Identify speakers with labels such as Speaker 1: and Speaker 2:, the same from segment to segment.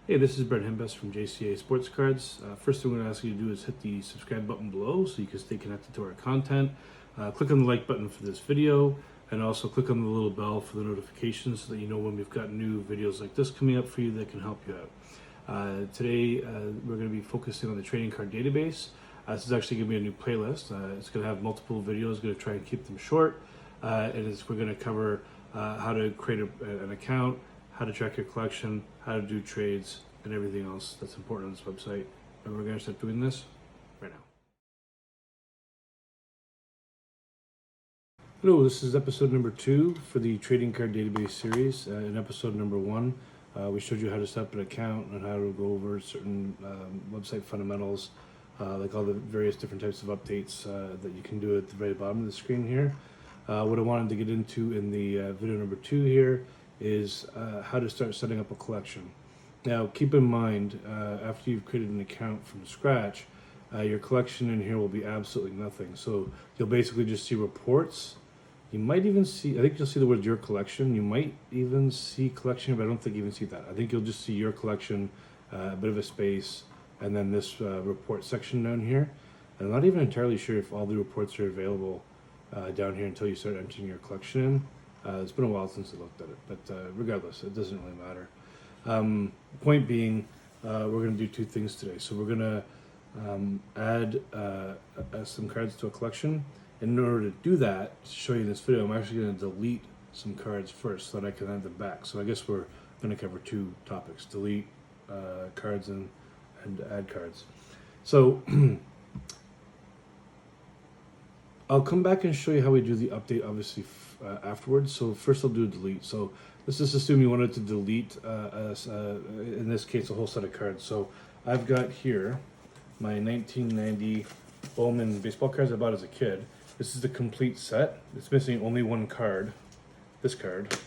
Speaker 1: Hey, this is Brett Hembest from JCA Sports Cards. First thing I'm going to ask you to do is hit the subscribe button below so you can stay connected to our content. Click on the like button for this video and also click on the little bell for the notifications so that you know when we've got new videos like this coming up for you that can help you out. Today we're going to be focusing on the trading card database. This is actually going to be a new playlist. It's going to have multiple videos, going to try and keep them short. We're going to cover how to create an account, how to track your collection, how to do trades, and everything else that's important on this website. And we're going to start doing this right now. Hello, this is episode number 2 for the trading card database series. In episode number 1, we showed you how to set up an account and how to go over certain website fundamentals, like all the various different types of updates that you can do at the very bottom of the screen here. What I wanted to get into in the video number 2 here is how to start setting up a collection. Now keep in mind, after you've created an account from scratch, your collection in here will be absolutely nothing. So you'll basically just see reports. You might even see, I think you'll see the word your collection. You might even see collection, but I don't think you even see that. I think you'll just see your collection, a bit of a space, and then this report section down here. And I'm not even entirely sure if all the reports are available down here until you start entering your collection in. It's been a while since I looked at it, but regardless, it doesn't really matter. Point being, we're going to do 2 things today. So we're going to add some cards to a collection. And in order to do that, to show you in this video, I'm actually going to delete some cards first so that I can add them back. So I guess we're going to cover 2 topics: delete cards and add cards. So I'll come back and show you how we do the update, obviously, afterwards. So first I'll do a delete. So let's just assume you wanted to delete, in this case, a whole set of cards. So I've got here my 1990 Bowman baseball cards I bought as a kid. This is the complete set. It's missing only one card, this card,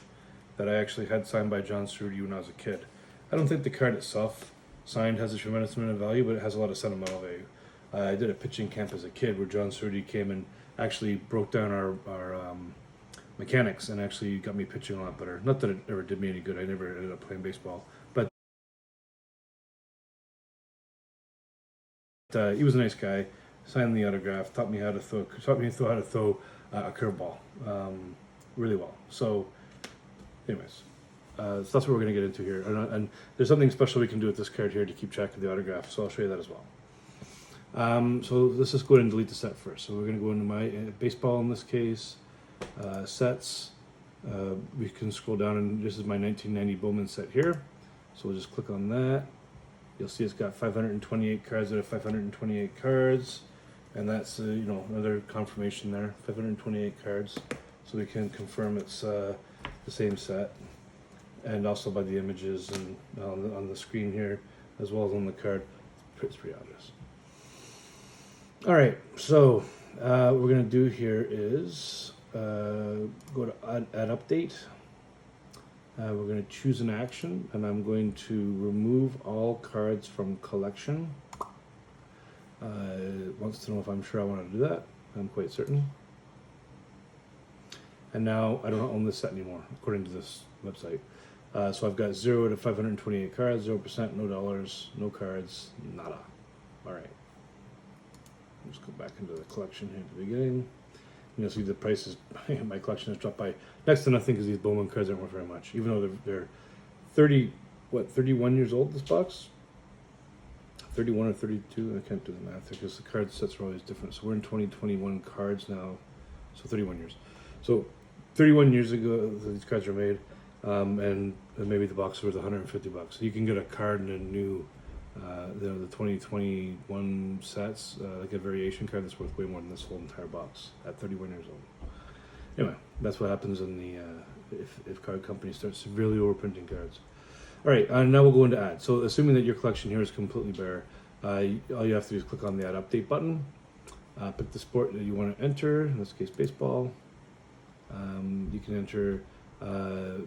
Speaker 1: that I actually had signed by John Cerruti when I was a kid. I don't think the card itself, signed, has a tremendous amount of value, but it has a lot of sentimental value. I did a pitching camp as a kid where John Cerruti came and actually broke down our mechanics and actually got me pitching a lot better. Not that it ever did me any good. I never ended up playing baseball, but he was a nice guy. Signed the autograph, taught me how to throw a curveball really well. So, anyways, so that's what we're going to get into here. And there's something special we can do with this card here to keep track of the autograph. So I'll show you that as well. So let's just go ahead and delete the set first. So we're going to go into my baseball in this case, sets. We can scroll down, and this is my 1990 Bowman set here. So we'll just click on that. You'll see it's got 528 cards out of 528 cards, and that's another confirmation there. 528 cards, so we can confirm it's the same set, and also by the images and on the screen here, as well as on the card. It's pretty obvious. All right, so what we're going to do here is go to add update. We're going to choose an action, and I'm going to remove all cards from collection. It wants to know if I'm sure I want to do that. I'm quite certain. And now I don't own this set anymore, according to this website. So I've got 0 to 528 cards, 0%, no dollars, no cards, nada. All right. Let's go back into the collection here at the beginning. You'll see the prices. My collection has dropped by next to nothing because these Bowman cards aren't worth very much, even though they're 31 years old. This box, 31 or 32. I can't do the math because the card sets are always different. So we're in 2021 cards now, so 31 years. So 31 years ago, these cards were made, and maybe the box was worth $150. So you can get a card in a new. The 2021 sets, like a variation card that's worth way more than this whole entire box at 31 years old. Anyway, that's what happens in the if card companies start severely overprinting cards. All right, now we'll go into add. So assuming that your collection here is completely bare, all you have to do is click on the add update button, pick the sport that you want to enter, in this case baseball. You can enter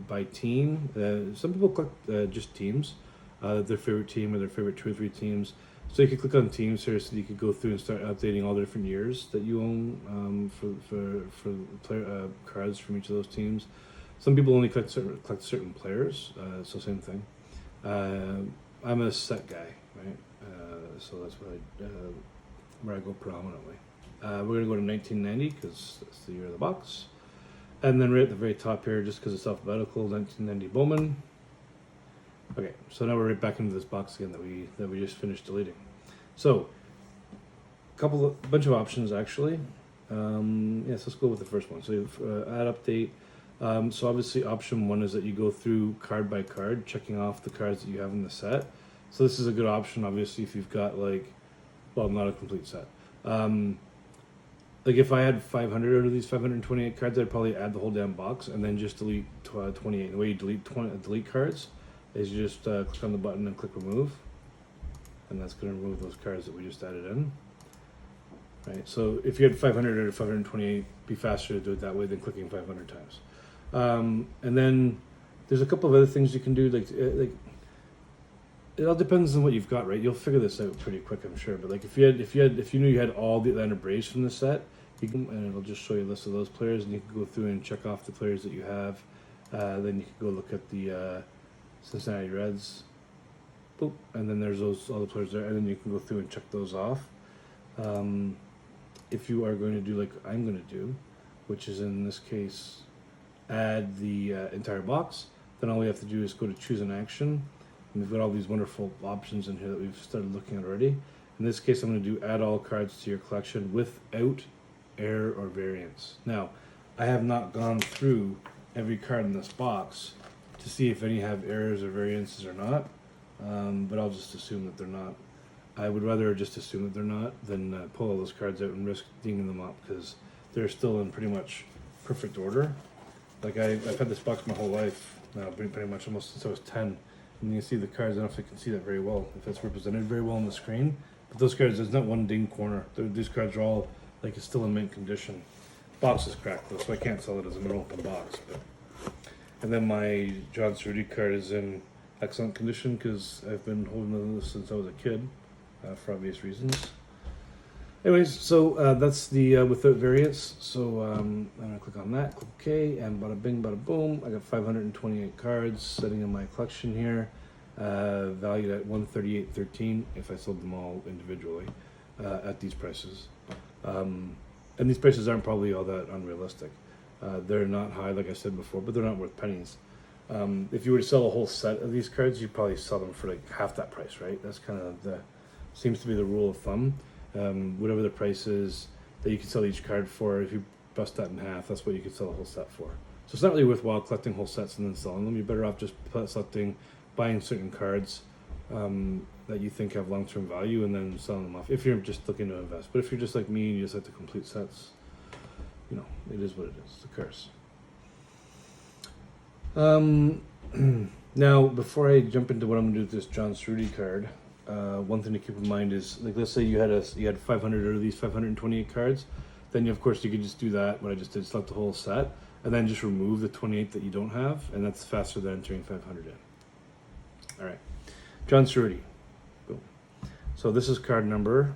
Speaker 1: by team. Some people click just teams. Their favorite team or their favorite 2 or 3 teams. So you could click on teams here, so you could go through and start updating all the different years that you own for player cards from each of those teams. Some people only collect certain players, so same thing. I'm a set guy, right? So that's what where I go predominantly. We're gonna go to 1990 because that's the year of the box, and then right at the very top here, just because it's alphabetical, 1990 Bowman. Okay, so now we're right back into this box again that we just finished deleting. So, bunch of options actually. Yes, let's go with the first one. So add update. So obviously option one is that you go through card by card, checking off the cards that you have in the set. So this is a good option, obviously, if you've got not a complete set. Like if I had 500 out of these 528 cards, I'd probably add the whole damn box and then just delete 28. The way you delete cards is you just click on the button and click remove, and that's going to remove those cards that we just added in. Right. So if you had 500 out of 528, be faster to do it that way than clicking 500 times. And then there's a couple of other things you can do, like it all depends on what you've got, right? You'll figure this out pretty quick, I'm sure. But like if you knew you had all the Atlanta Braves from the set, you can, and it'll just show you a list of those players, and you can go through and check off the players that you have. Then you can go look at the Cincinnati Reds, boop, and then there's all the players there, and then you can go through and check those off. If you are going to do like I'm going to do, which is in this case, add the entire box, then all we have to do is go to choose an action. And we've got all these wonderful options in here that we've started looking at already. In this case, I'm going to do add all cards to your collection without error or variance. Now, I have not gone through every card in this box to see if any have errors or variances or not, but I'll just assume that they're not. I would rather just assume that they're not than pull all those cards out and risk dinging them up, because they're still in pretty much perfect order. Like I've had this box my whole life now, pretty much almost since I was 10. And you can see the cards. I don't know if you can see that very well, if that's represented very well on the screen. But those cards, there's not one ding corner. These cards are all like it's still in mint condition. Box is cracked though, so I can't sell it as an open box. And then my John Cerruti card is in excellent condition because I've been holding this since I was a kid, for obvious reasons. Anyways, so that's the without variance. So I'm gonna click on that, click OK, and bada bing, bada boom. I got 528 cards sitting in my collection here, valued at $138.13 if I sold them all individually at these prices. And these prices aren't probably all that unrealistic. They're not high, like I said before, but they're not worth pennies. If you were to sell a whole set of these cards, you'd probably sell them for like half that price, right? That's kind of seems to be the rule of thumb. Whatever the price is that you can sell each card for, if you bust that in half, that's what you could sell a whole set for. So it's not really worthwhile collecting whole sets and then selling them. You're better off just buying certain cards that you think have long-term value and then selling them off if you're just looking to invest. But if you're just like me and you just like to complete sets, you know, it is what it is. It's a curse. Now, before I jump into what I'm going to do with this John Cerruti card, one thing to keep in mind is, like, let's say you had 500 out of these 528 cards, then of course you could just do that, what I just did, select the whole set, and then just remove the 28 that you don't have, and that's faster than entering 500 in. All right, John Cerruti. Boom. So this is card number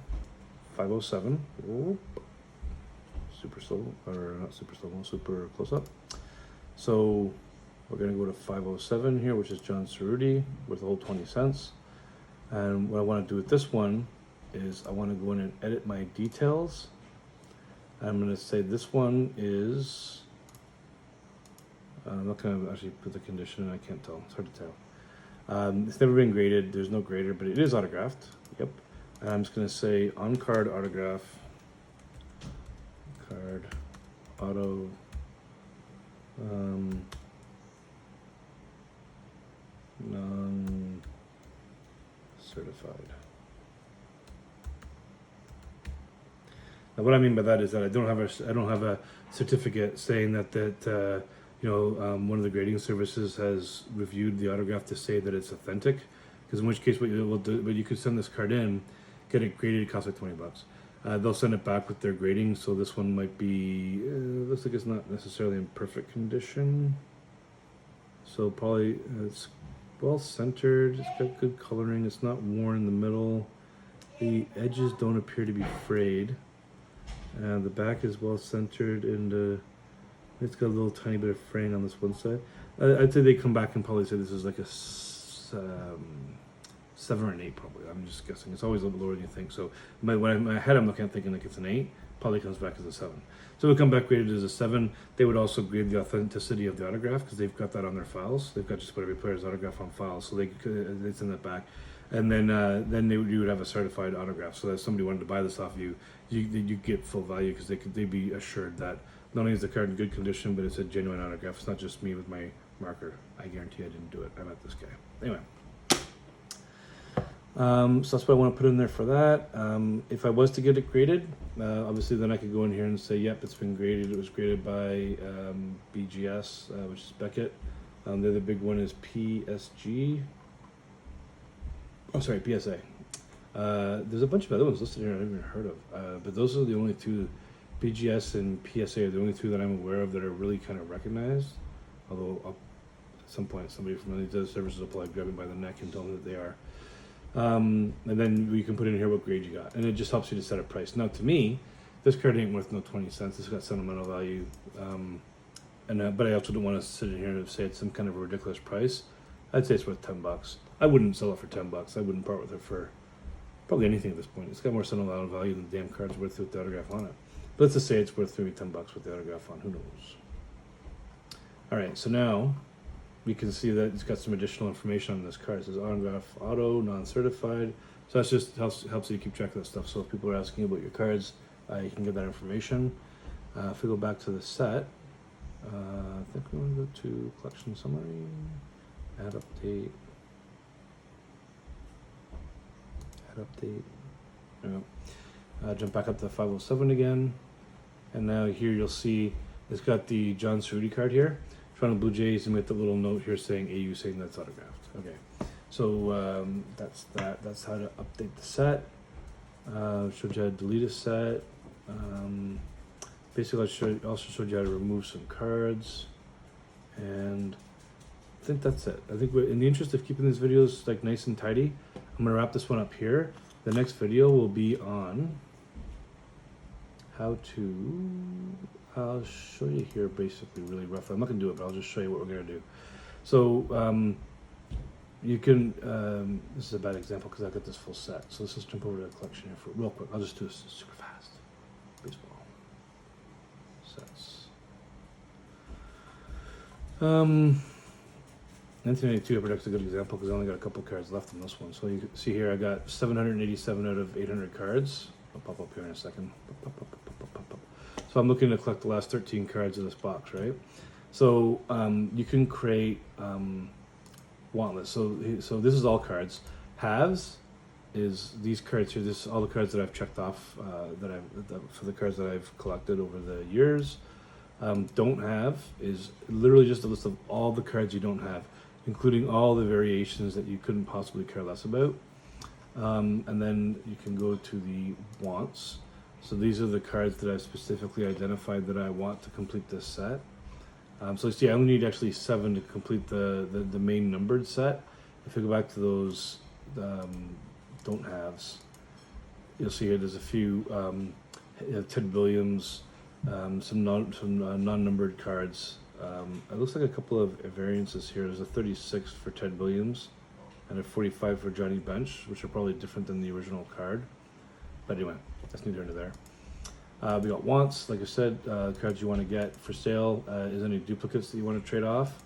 Speaker 1: 507. Whoop. Super slow, or not super slow, super close up. So we're gonna go to 507 here, which is John Cerruti, worth a whole 20 cents. And what I want to do with this one is I want to go in and edit my details. I'm going to say this one is, I'm not going to actually put the condition in, I can't tell, it's hard to tell. It's never been graded, there's no grader, but it is autographed, yep. And I'm just going to say on card autograph, card auto, non certified. Now, what I mean by that is that I don't have a certificate saying that one of the grading services has reviewed the autograph to say that it's authentic. Because in which case, what you could send this card in, get it graded, it costs like $20. They'll send it back with their grading. So this one might be looks like it's not necessarily in perfect condition. So probably it's well centered, it's got good coloring, it's not worn in the middle, the edges don't appear to be frayed, and the back is well centered, and it's got a little tiny bit of fraying on this one side. I'd say they come back and probably say this is like a 7 or an 8 probably. I'm just guessing. It's always a little lower than you think. So in my head, I'm looking at thinking like it's an 8. Probably comes back as a 7. So it would come back graded as a 7. They would also grade the authenticity of the autograph because they've got that on their files. They've got just about every player's autograph on file, so they send that back. And then you would have a certified autograph. So that if somebody wanted to buy this off you get full value because they'd be assured that not only is the card in good condition, but it's a genuine autograph. It's not just me with my marker. I guarantee I didn't do it. I met this guy. Anyway. So that's what I want to put in there for that. If I was to get it graded, obviously then I could go in here and say, yep, it's been graded. It was graded by BGS, which is Beckett. The other big one is PSG. Oh, sorry, PSA. There's a bunch of other ones listed here I haven't even heard of, but those are the only two. BGS and PSA are the only two that I'm aware of that are really kind of recognized. Although at some point somebody from one of these other services will probably grab me by the neck and tell me that they are. And then you can put in here what grade you got, and it just helps you to set a price. Now, to me, this card ain't worth no 20 cents. It's got sentimental value, but I also don't want to sit in here and say it's some kind of a ridiculous price. I'd say it's worth $10. I wouldn't sell it for $10. I wouldn't part with it for probably anything at this point. It's got more sentimental value than the damn card's worth with the autograph on it. But let's just say it's worth maybe $10 with the autograph on. Who knows? All right, so now we can see that it's got some additional information on this card. It says autograph auto, non-certified. So that's just helps you keep track of that stuff. So if people are asking about your cards, you can get that information. If we go back to the set, I think we want to go to collection summary, add update. There we go. Jump back up to 507 again. And now here you'll see it's got the John Cerruti card here. Toronto Blue Jays, and with the little note here saying AU, saying that's autographed. Okay, so that's that. That's how to update the set. Showed you how to delete a set. Basically, I also showed you how to remove some cards, and I think that's it. I think in the interest of keeping these videos like nice and tidy, I'm gonna wrap this one up here. The next video will be on how to. I'll show you here basically really roughly. I'm not going to do it, but I'll just show you what we're going to do. So you can, this is a bad example because I've got this full set. So let's just jump over to the collection here for real quick. I'll just do this super fast. Baseball sets. 1992 I predict's a good example because I only got a couple cards left in this one. So you can see here I got 787 out of 800 cards. I'll pop up here in a second. So I'm looking to collect the last 13 cards of this box, right? So you can create want list. So this is all cards. Halves is these cards here. This is all the cards that I've checked off for the cards that I've collected over the years. Don't have is literally just a list of all the cards you don't have, including all the variations that you couldn't possibly care less about. And then you can go to the wants. So these are the cards that I've specifically identified that I want to complete this set. So you see, I only need actually 7 to complete the main numbered set. If we go back to those don't haves, you'll see here there's a few Ted Williams, some non-numbered cards. It looks like a couple of variances here. There's a 36 for Ted Williams and a 45 for Johnny Bench, which are probably different than the original card. But anyway, that's neither here nor there. We got wants, like I said, cards you want to get. For sale is any duplicates that you want to trade off.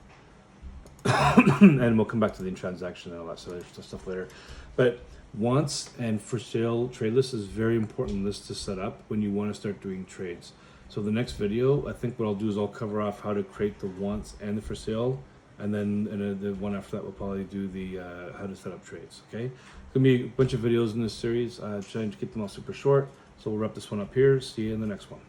Speaker 1: And we'll come back to the transaction and all that sort of stuff later. But wants and for sale trade list is very important list to set up when you want to start doing trades. So the next video, I think what I'll do is I'll cover off how to create the wants and the for sale. And then the one after that, we'll probably do the how to set up trades, okay? There's going to be a bunch of videos in this series. Trying to keep them all super short. So we'll wrap this one up here. See you in the next one.